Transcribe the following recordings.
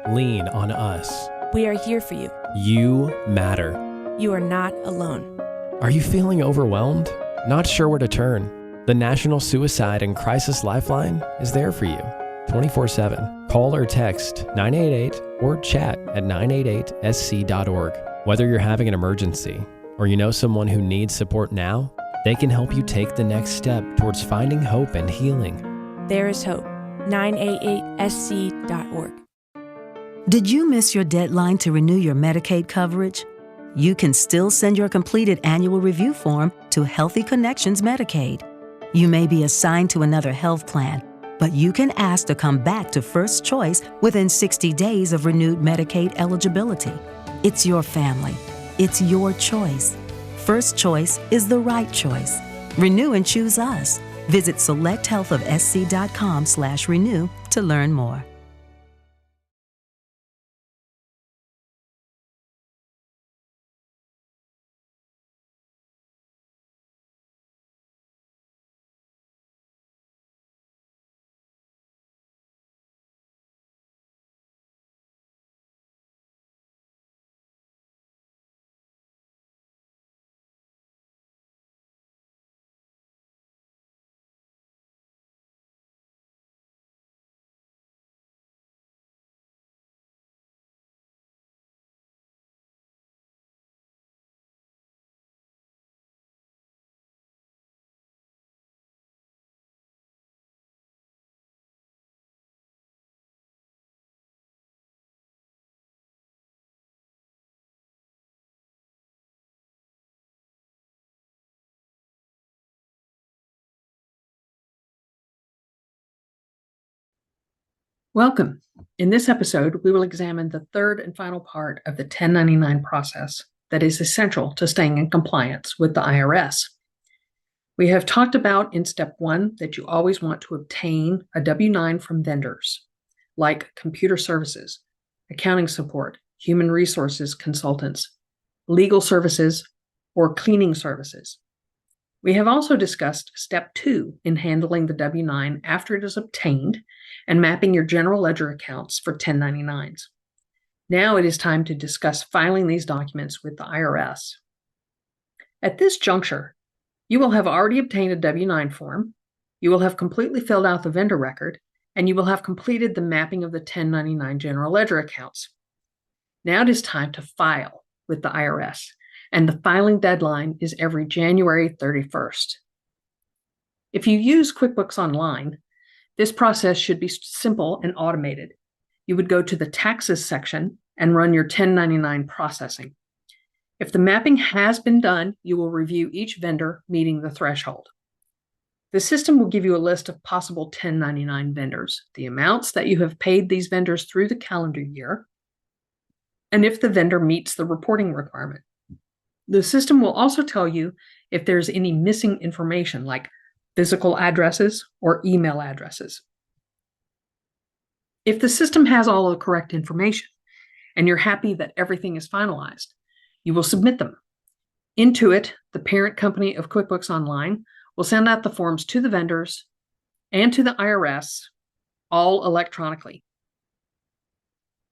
Lean on us. We are here for you. You matter. You are not alone. Are you feeling overwhelmed? Not sure where to turn? The National Suicide and Crisis Lifeline is there for you 24/7. Call or text 988 or chat at 988sc.org. Whether you're having an emergency or you know someone who needs support now, they can help you take the next step towards finding hope and healing. There is hope. 988sc.org. Did you miss your deadline to renew your Medicaid coverage? You can still send your completed annual review form to Healthy Connections Medicaid. You may be assigned to another health plan, but you can ask to come back to First Choice within 60 days of renewed Medicaid eligibility. It's your family. It's your choice. First Choice is the right choice. Renew and choose us. Visit selecthealthofsc.com/renew to learn more. Welcome. In this episode, we will examine the third and final part of the 1099 process that is essential to staying in compliance with the IRS. We have talked about in step 1 that you always want to obtain a W-9 from vendors like computer services, accounting support, human resources consultants, legal services, or cleaning services. We have also discussed step 2 in handling the W-9 after it is obtained and mapping your general ledger accounts for 1099s. Now it is time to discuss filing these documents with the IRS. At this juncture, you will have already obtained a W-9 form, you will have completely filled out the vendor record, and you will have completed the mapping of the 1099 general ledger accounts. Now it is time to file with the IRS, and the filing deadline is every January 31st. If you use QuickBooks Online, this process should be simple and automated. You would go to the Taxes section and run your 1099 processing. If the mapping has been done, you will review each vendor meeting the threshold. The system will give you a list of possible 1099 vendors, the amounts that you have paid these vendors through the calendar year, and if the vendor meets the reporting requirement. The system will also tell you if there's any missing information like physical addresses or email addresses. If the system has all the correct information and you're happy that everything is finalized, you will submit them. Intuit, the parent company of QuickBooks Online, will send out the forms to the vendors and to the IRS, all electronically.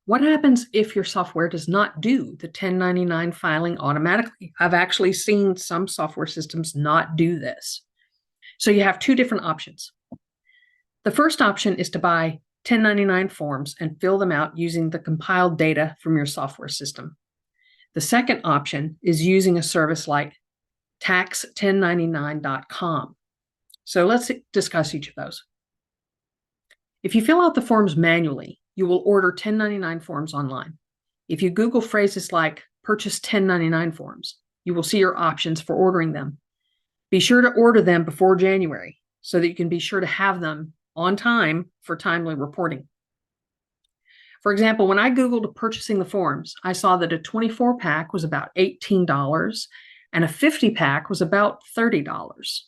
What happens if your software does not do the 1099 filing automatically? I've actually seen some software systems not do this. So you have two different options. The first option is to buy 1099 forms and fill them out using the compiled data from your software system. The second option is using a service like tax1099.com. So let's discuss each of those. If you fill out the forms manually, you will order 1099 forms online. If you Google phrases like purchase 1099 forms, you will see your options for ordering them. Be sure to order them before January so that you can be sure to have them on time for timely reporting. For example, when I Googled purchasing the forms, I saw that a 24-pack was about $18 and a 50-pack was about $30.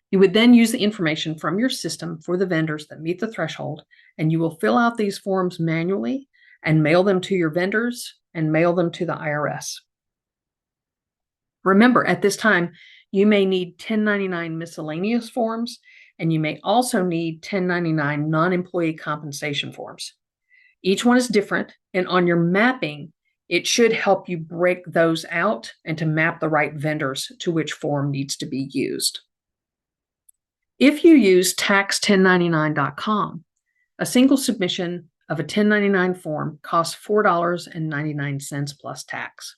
You would then use the information from your system for the vendors that meet the threshold, and you will fill out these forms manually and mail them to your vendors and mail them to the IRS. Remember, at this time, you may need 1099 miscellaneous forms, and you may also need 1099 non-employee compensation forms. Each one is different, and on your mapping, it should help you break those out and to map the right vendors to which form needs to be used. If you use tax1099.com, a single submission of a 1099 form costs $4.99 plus tax.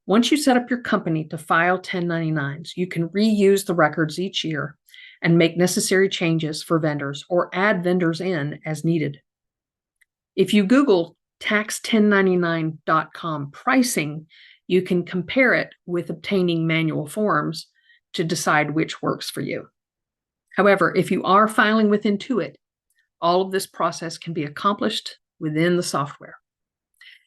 Once you set up your company to file 1099s, you can reuse the records each year and make necessary changes for vendors or add vendors in as needed. If you Google tax1099.com pricing, you can compare it with obtaining manual forms to decide which works for you. However, if you are filing with Intuit, all of this process can be accomplished within the software.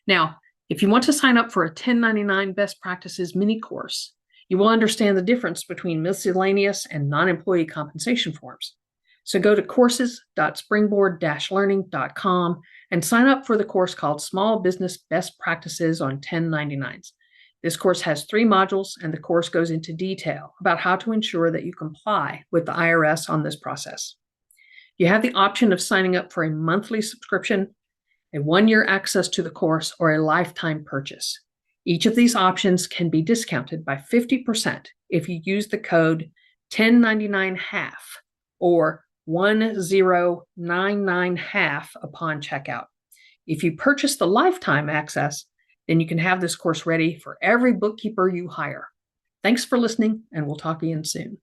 Now, if you want to sign up for a 1099 Best Practices mini course, you will understand the difference between miscellaneous and non-employee compensation forms. So go to courses.springboard-learning.com and sign up for the course called Small Business Best Practices on 1099s. This course has 3 modules, and the course goes into detail about how to ensure that you comply with the IRS on this process. You have the option of signing up for a monthly subscription, a 1-year access to the course, or a lifetime purchase. Each of these options can be discounted by 50% if you use the code 1099half or 1099half upon checkout. If you purchase the lifetime access, then you can have this course ready for every bookkeeper you hire. Thanks for listening, and we'll talk again soon.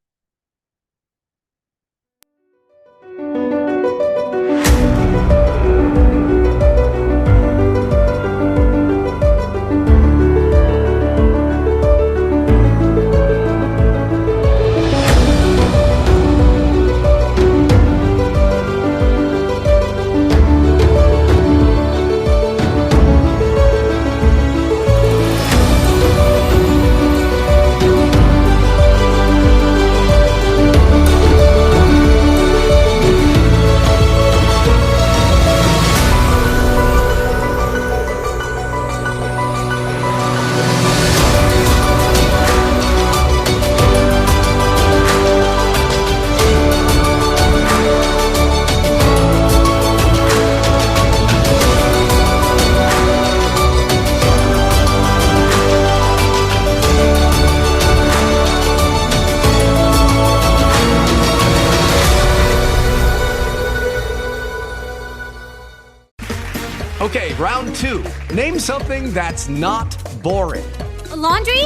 Okay, round 2. Name something that's not boring. A laundry?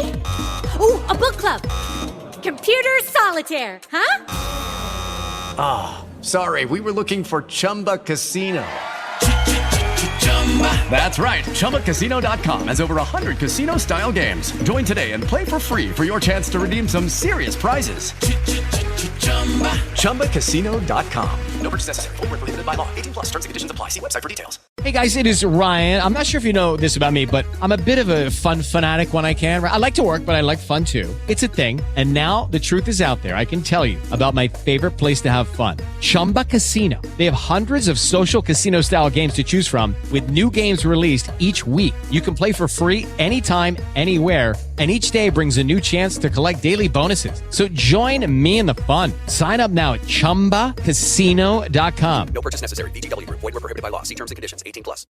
Ooh, a book club. Computer solitaire, huh? Ah, sorry, we were looking for Chumba Casino. That's right, ChumbaCasino.com has over 100 casino-style games. Join today and play for free for your chance to redeem some serious prizes. ChumbaCasino.com. No purchase necessary. Void where prohibited by law. 18+ terms and conditions apply. See website for details. Hey guys, it is Ryan. I'm not sure if you know this about me, but I'm a bit of a fun fanatic when I can. I like to work, but I like fun too. It's a thing. And now the truth is out there. I can tell you about my favorite place to have fun. Chumba Casino. They have hundreds of social casino style games to choose from with new games released each week. You can play for free anytime, anywhere. And each day brings a new chance to collect daily bonuses. So join me in the fun. Sign up now at ChumbaCasino.com. No purchase necessary. VGW Group. Void where prohibited by law. See terms and conditions. 18+.